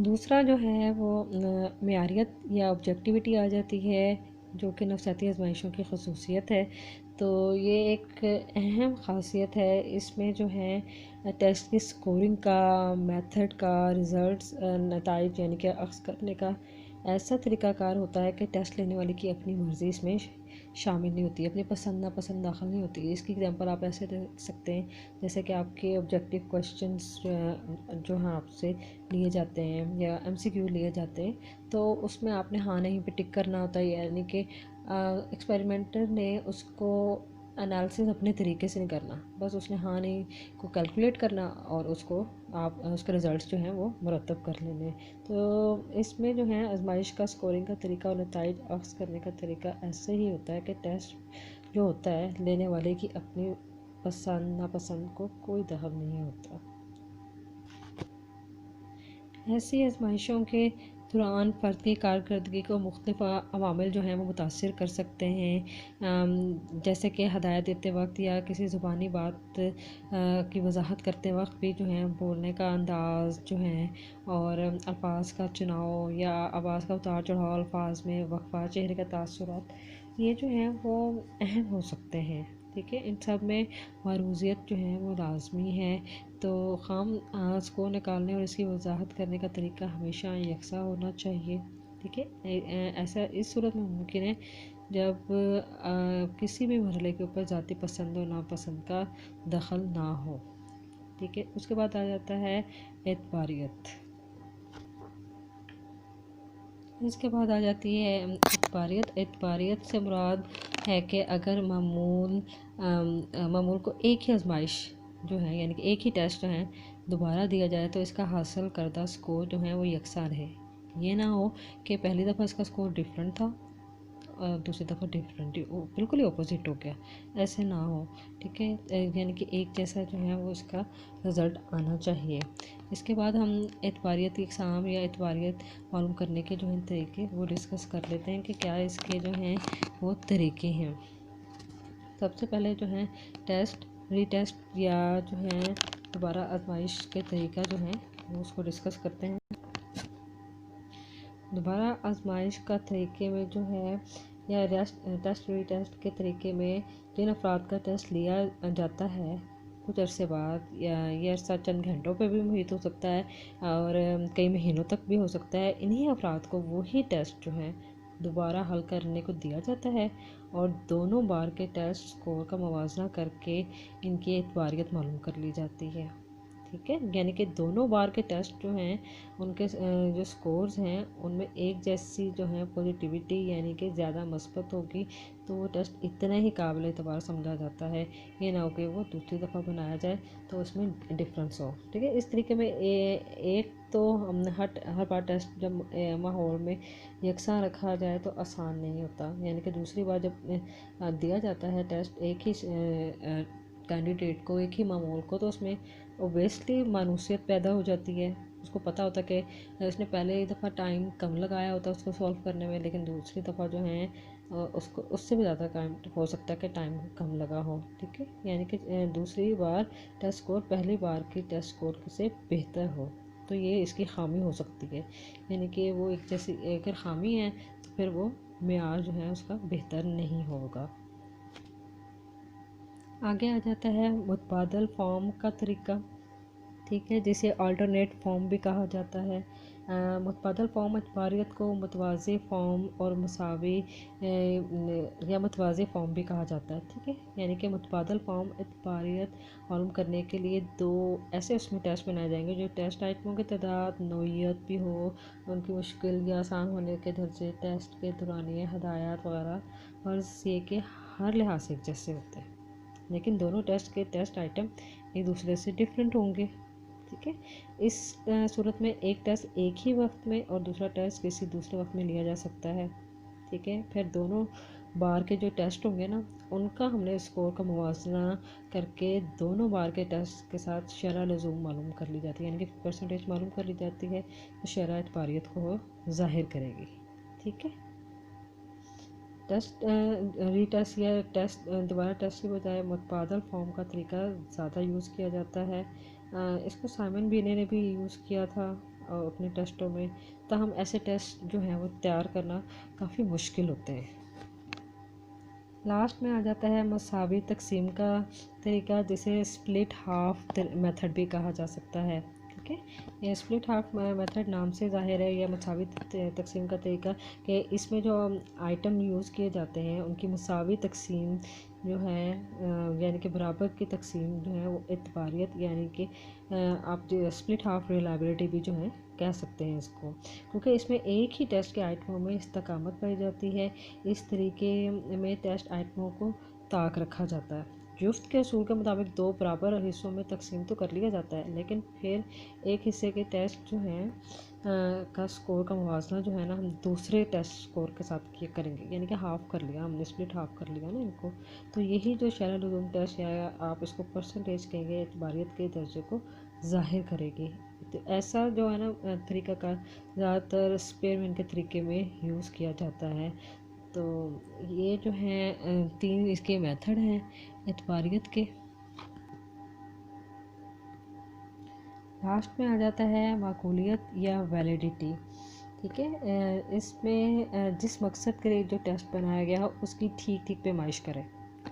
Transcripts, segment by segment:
दूसरा जो है वो मेयारियत या ऑब्जेक्टिविटी आ जाती है, जो कि नफसियाती आजमाइशों की खसूसियत है। तो ये एक अहम ख़ासियत है। इसमें जो है टेस्ट की स्कोरिंग का, मेथड का, रिज़ल्ट्स नताइज यानी कि अक्स करने का ऐसा तरीक़ाकार होता है कि टेस्ट लेने वाले की अपनी मर्ज़ी इसमें शामिल नहीं होती, अपनी पसंद नापसंद दाखिल नहीं होती। इसकी एग्जांपल आप ऐसे दे सकते हैं, जैसे कि आपके ऑब्जेक्टिव क्वेश्चंस जो हैं आपसे लिए जाते हैं या एमसीक्यू लिए जाते हैं, तो उसमें आपने हाँ नहीं पे टिक करना होता है। यानी कि एक्सपेरिमेंटर ने उसको एनालिसिस अपने तरीके से नहीं करना, बस उसने हाँ नहीं को कैलकुलेट करना और उसको आप उसके रिज़ल्ट्स जो हैं वो मुरतब कर लेने। तो इसमें जो है आजमाइश का स्कोरिंग का तरीका और नताइज अक्स करने का तरीका ऐसे ही होता है कि टेस्ट जो होता है लेने वाले की अपनी पसंद नापसंद को कोई दखल नहीं होता। ऐसी आजमाइशों के दौरान फ़र्द की कारकर्दगी को मुख्तलिफ़ अवामिल जो हैं वो मुतासिर कर सकते हैं, जैसे कि हदायत देते वक्त या किसी ज़ुबानी बात की वजाहत करते वक्त भी जो है बोलने का अंदाज़ जो है और अल्फाज का चुनाव या आवाज़ का उतार चढ़ाव, अल्फाज में वक्फा, चेहरे का तासुरात, ये जो हैं वो अहम हो सकते हैं। ठीक है, इन सब में मरूज़ियत जो है वो लाजमी है। तो ख़ाम को निकालने और इसकी वजाहत करने का तरीका हमेशा यकसा होना चाहिए। ठीक है, ऐसा इस सूरत में मुमकिन है जब किसी भी मरहले के ऊपर ज़ाती पसंद और नापसंद का दखल ना हो। ठीक है, उसके बाद आ जाता है एतबारियत। इसके बाद आ जाती है एतबारियत। एतबारियत से मुराद है कि अगर मामूल को एक ही आजमाइश जो है यानी कि एक ही टेस्ट जो है दोबारा दिया जाए तो इसका हासिल करदा स्कोर जो है वो यकसा रहे। ये ना हो कि पहली दफ़ा इसका स्कोर डिफरेंट था और दूसरी दफ़ा डिफरेंट बिल्कुल ही अपोजिट हो गया, ऐसे ना हो। ठीक है, यानी कि एक जैसा जो है वो इसका रिज़ल्ट आना चाहिए। इसके बाद हम एतबारियत की इकसाम या एतबारियत मालूम करने के जो हैं तरीके वो डिस्कस कर लेते हैं कि क्या इसके जो हैं वो तरीके हैं। सबसे पहले जो है टेस्ट, रीटेस्ट या जो है दोबारा आजमाइश के तरीका जो है वो उसको डिस्कस करते हैं। दोबारा आजमाइश का तरीके में जो है या टेस्ट रीटेस्ट के तरीके में जिन अफराद का टेस्ट लिया जाता है कुछ अरसे बाद या ये अरसा चंद घंटों पे भी मुहित हो सकता है और कई महीनों तक भी हो सकता है, इन्हीं अफराद को वही टेस्ट जो है दोबारा हल करने को दिया जाता है और दोनों बार के टेस्ट स्कोर का मुवाजना करके इनकी एतबारियत मालूम कर ली जाती है। ठीक है, यानी कि दोनों बार के टेस्ट जो हैं उनके जो स्कोर्स हैं उनमें एक जैसी जो है पॉजिटिविटी यानी कि ज़्यादा मस्बत होगी तो वो टेस्ट इतना ही काबिल एतबार समझा जाता है। ये ना हो कि वो दूसरी दफ़ा बनाया जाए तो उसमें डिफरेंस हो। ठीक है, इस तरीके में एक तो हर बार टेस्ट जब माहौल में यकसा रखा जाए तो आसान नहीं होता, यानी कि दूसरी बार जब दिया जाता है टेस्ट एक ही कैंडिडेट को, एक ही मामूल को, तो उसमें ओबियसली मानूसियत पैदा हो जाती है। उसको पता होता कि उसने पहले दफ़ा टाइम कम लगाया होता उसको सॉल्व करने में, लेकिन दूसरी दफ़ा जो है उसको उससे भी ज़्यादा टाइम हो सकता है कि टाइम कम लगा हो। ठीक है, यानी कि दूसरी बार टेस्ट स्कोर पहली बार की टेस्ट स्कोर से बेहतर हो, तो ये इसकी खामी हो सकती है। यानी कि वो एक जैसी अगर खामी है तो फिर वो मेयार जो है उसका बेहतर नहीं होगा। आगे आ जाता है मुतबादल फॉर्म का तरीका। ठीक है, जिसे अल्टरनेट फॉर्म भी कहा जाता है। मुतबादल फॉर्म एतबारियत को मुतवाज़ी फॉर्म और मसावी या मुतवाज़ी फॉर्म भी कहा जाता है। ठीक है, यानी कि मुतबादल फॉर्म एतबारियत मालूम करने के लिए दो ऐसे उसमें टेस्ट बनाए जाएंगे जो टेस्ट आइटमों की तादाद, नौइयत भी हो, उनकी मुश्किल या आसान होने के दर्जे, टेस्ट के दौरानिए, हदायत वगैरह फर्ज ये कि हर लिहाज से एक जैसे होते हैं, लेकिन दोनों टेस्ट के टेस्ट आइटम एक दूसरे से डिफरेंट होंगे। ठीक है, इस सूरत में एक टेस्ट एक ही वक्त में और दूसरा टेस्ट किसी दूसरे वक्त में लिया जा सकता है। ठीक है, फिर दोनों बार के जो टेस्ट होंगे ना उनका हमने स्कोर का मुवाजना करके दोनों बार के टेस्ट के साथ शरह लज़ूम मालूम कर ली जाती है, यानी कि परसेंटेज मालूम कर ली जाती है, तो शरह एतबारियत को ज़ाहिर करेगी। ठीक है, टेस्ट रीटेस्ट या टेस्ट दोबारा टेस्ट के बजाय मुतबादल फॉर्म का तरीका ज़्यादा यूज़ किया जाता है। इसको साइमन बीने ने भी यूज़ किया था और अपने टेस्टों में, ताहम ऐसे टेस्ट जो हैं वो तैयार करना काफ़ी मुश्किल होते हैं। लास्ट में आ जाता है मसावी तकसीम का तरीका, जिसे स्प्लिट हाफ मेथड भी कहा जा सकता है। ठीक है, ये स्प्लिट हाफ मेथड नाम से ज़ाहिर है, यह मसावी तकसीम का तरीका कि इसमें जो आइटम यूज़ किए जाते हैं उनकी मसावी तकसीम जो है, यानी कि बराबर की तकसीम जो है वो एतबारियत, यानी कि आप जो स्प्लिट हाफ रिलायबिलिटी भी जो है कह सकते हैं इसको, क्योंकि इसमें एक ही टेस्ट के आइटमों में इस्तकामत पाई जाती है। इस तरीके में टेस्ट आइटमों को ताक रखा जाता है। जुफ्त के असूल के मुताबिक दो बराबर हिस्सों में तकसीम तो कर लिया जाता है, लेकिन फिर एक हिस्से के टेस्ट जो हैं का स्कोर का मुवाजना जो है ना, हम दूसरे टेस्ट स्कोर के साथ किया करेंगे, यानी कि हाफ़ कर लिया हमने, स्प्लिट हाफ़ कर लिया ना इनको। तो यही जो शरह लुज़ूम टेस्ट या आप इसको परसेंटेज कहेंगे, एतबारियत के दर्जे को ज़ाहिर करेगी। तो ऐसा जो है ना तरीका का ज़्यादातर स्पेयरमैन के तरीके में यूज़ किया जाता है। तो ये जो है 3 इसके मेथड हैं एतबारियत के। लास्ट में आ जाता है माकूलियत या वैलिडिटी। ठीक है, इसमें जिस मकसद के लिए जो टेस्ट बनाया गया हो उसकी ठीक ठीक पैमाइश करें,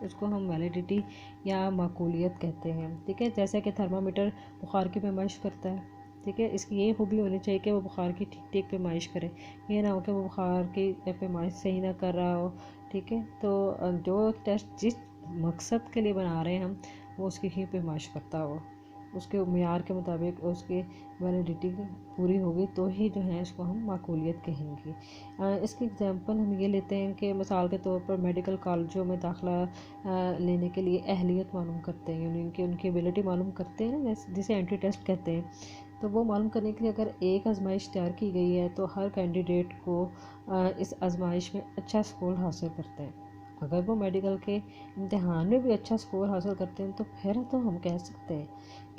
उसको हम वैलिडिटी या माकूलियत कहते हैं। ठीक है, जैसे कि थर्मामीटर बुखार की पैमाइश करता है। ठीक है, इसकी ये खूबी होनी चाहिए कि वो बुखार की ठीक ठीक पैमाइश करे, ये ना हो कि वो बुखार की पैमाइश सही ना कर रहा हो। ठीक है, तो जो टेस्ट जिस मकसद के लिए बना रहे हैं हम, वो उसकी ही पैमाइश करता हो, उसके मेयार के मुताबिक उसकी वैलिडिटी पूरी होगी तो ही जो है इसको हम माकूलियत कहेंगे। इसकी एग्जांपल हम ये लेते हैं कि मिसाल के तौर पर मेडिकल कॉलेजों में दाखिला लेने के लिए अहलियत मालूम करते हैं, यानी उनकी एबिलिटी मालूम करते हैं ना, जिसे एंट्री टेस्ट कहते हैं। तो वो मालूम करने के लिए अगर एक आजमाइश तैयार की गई है तो हर कैंडिडेट को इस आजमाइश में अच्छा स्कोर हासिल करते हैं। अगर वो मेडिकल के इम्तहान में भी अच्छा स्कोर हासिल करते हैं तो फिर तो हम कह सकते हैं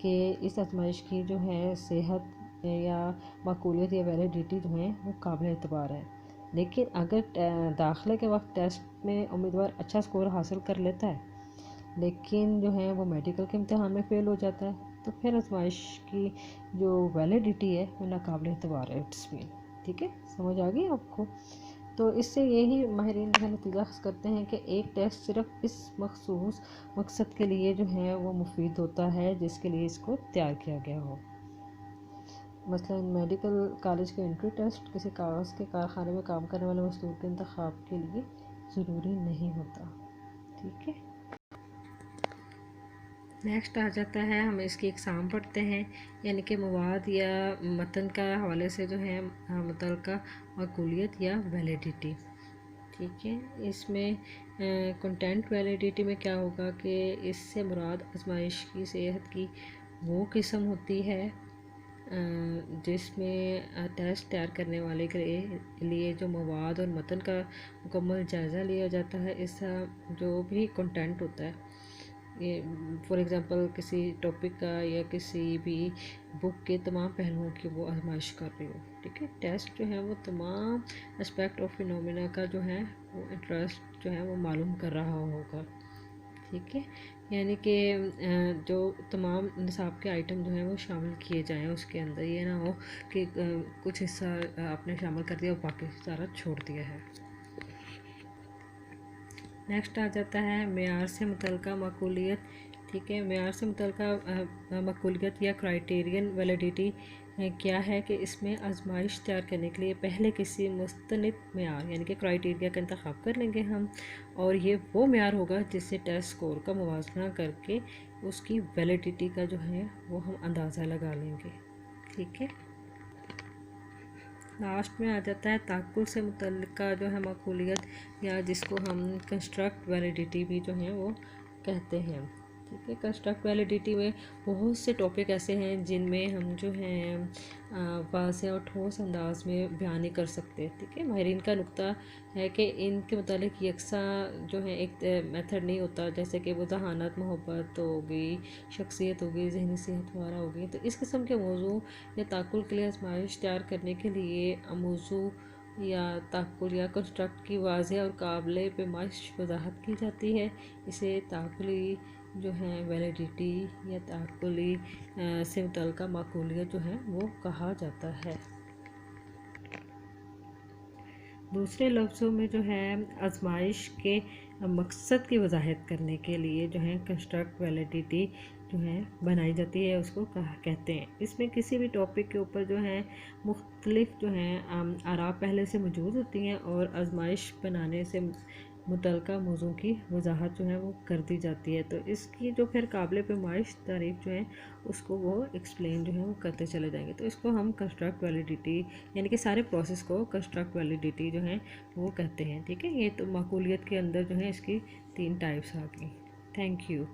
कि इस आजमाइश की जो है सेहत या माकूलियत या वैलिडिटी जो है वो काबिल एतबार है। लेकिन अगर दाखिले के वक्त टेस्ट में उम्मीदवार अच्छा स्कोर हासिल कर लेता है, लेकिन जो है वो मेडिकल के इम्तहान में फ़ेल हो जाता है, तो फिर आजमाइश की जो वैलिडिटी है वो नाकाबिल एतबार है, इट्स मीन। ठीक है, समझ आ गई आपको? तो इससे यही माहिरीन जो है नतीजा करते हैं कि एक टेस्ट सिर्फ इस मखसूस मकसद के लिए जो है वो मुफीद होता है जिसके लिए इसको तैयार किया गया हो। मसलन मेडिकल कॉलेज के एंट्री टेस्ट किसी कागज़ के कारखाने में काम करने वाले मजदूर के इंतखाब के लिए ज़रूरी नहीं होता। ठीक है, नेक्स्ट आ जाता है, हम इसकी एग्ज़ाम पढ़ते हैं, यानी कि मवाद या मतन का हवाले से जो है मुतल्लिक़ा माकूलियत या वैलिडिटी। ठीक है, इसमें कंटेंट वैलिडिटी में क्या होगा कि इससे मुराद आजमाइश की सेहत की वो किस्म होती है जिसमें टेस्ट तैयार करने वाले के लिए जो मवाद और मतन का मुकम्मल जायज़ा लिया जाता है। इसका जो भी कंटेंट होता है, ये फॉर एग्ज़ाम्पल किसी टॉपिक का या किसी भी बुक के तमाम पहलुओं की वो आजमाइश कर रही हो। ठीक है, टेस्ट जो है वो तमाम एस्पेक्ट ऑफ फिनोमेना का जो है वो इंटरेस्ट जो है वो मालूम कर रहा होगा। ठीक है, यानी कि जो तमाम निसाब के आइटम जो हैं वो शामिल किए जाएं उसके अंदर, ये ना हो कि कुछ हिस्सा आपने शामिल कर दिया और बाकी सारा छोड़ दिया है। नेक्स्ट आ जाता है मेयार से मुतल्लिक़ा माकूलियत। ठीक है, मेयार से मुतल्लिक़ा माकूलियत या क्राइटेरियन वैलिडिटी क्या है कि इसमें आजमाइश तैयार करने के लिए पहले किसी मुस्तनिद मेयार यानी कि क्राइटेरिया का इंतखाब कर लेंगे हम, और ये वो मेयार होगा जिससे टेस्ट स्कोर का मुवाजना करके उसकी वैलिडिटी का जो है वो हम अंदाज़ा लगा लेंगे। ठीक है, लास्ट में आ जाता है ताक़ुल से मुतल्लिक़ा जो है माकूलियत, या जिसको हम कंस्ट्रक्ट वैलिडिटी भी जो है वो कहते हैं। ठीक है, कंस्ट्रक्ट वैलिडिटी में बहुत से टॉपिक ऐसे हैं जिनमें हम जो हैं वाज़ेह और ठोस अंदाज में बयान नहीं कर सकते। ठीक है, माहिरीन का नुक्ता है कि इनके मुतालिक यकसा जो है एक मेथड नहीं होता, जैसे कि वो जहानत, मोहब्बत हो गई, शख्सियत हो गई, ज़हनी सेहत वगैरह हो गई। तो इस किस्म के मौजू या ताक़ुल के लिए आजमाइश तैयार करने के लिए मौजू या ताक़ुल या कंस्ट्रक्ट की वाज़ेह और काबिल पैमाइश वजाहत की जाती है। इसे ताक़ुली जो है वैलिडिटी या ताक़ुली से मुतल्लिक़ माकूलियत जो है वो कहा जाता है। दूसरे लफ्ज़ों में जो है आजमाइश के मकसद की वजाहत करने के लिए जो है कंस्ट्रक्ट वैलिडिटी जो है बनाई जाती है, उसको कहते हैं। इसमें किसी भी टॉपिक के ऊपर जो है मुख्तलिफ जो हैं आरा पहले से मौजूद होती हैं और आजमाइश बनाने से मुतल्लिक़ा मौज़ू की वजाहत जो है वो कर दी जाती है। तो इसकी जो फिर काबिल पैमाइश तारीफ़ जो है उसको वो एक्सप्लेन जो है वो करते चले जाएंगे। तो इसको हम कंस्ट्रक्ट वैलिडिटी यानी कि सारे प्रोसेस को कंस्ट्रक्ट वैलिडिटी जो है वो कहते हैं। ठीक है, ये तो माकूलियत के अंदर जो है इसकी 3 टाइप्स आ गई। Thank you.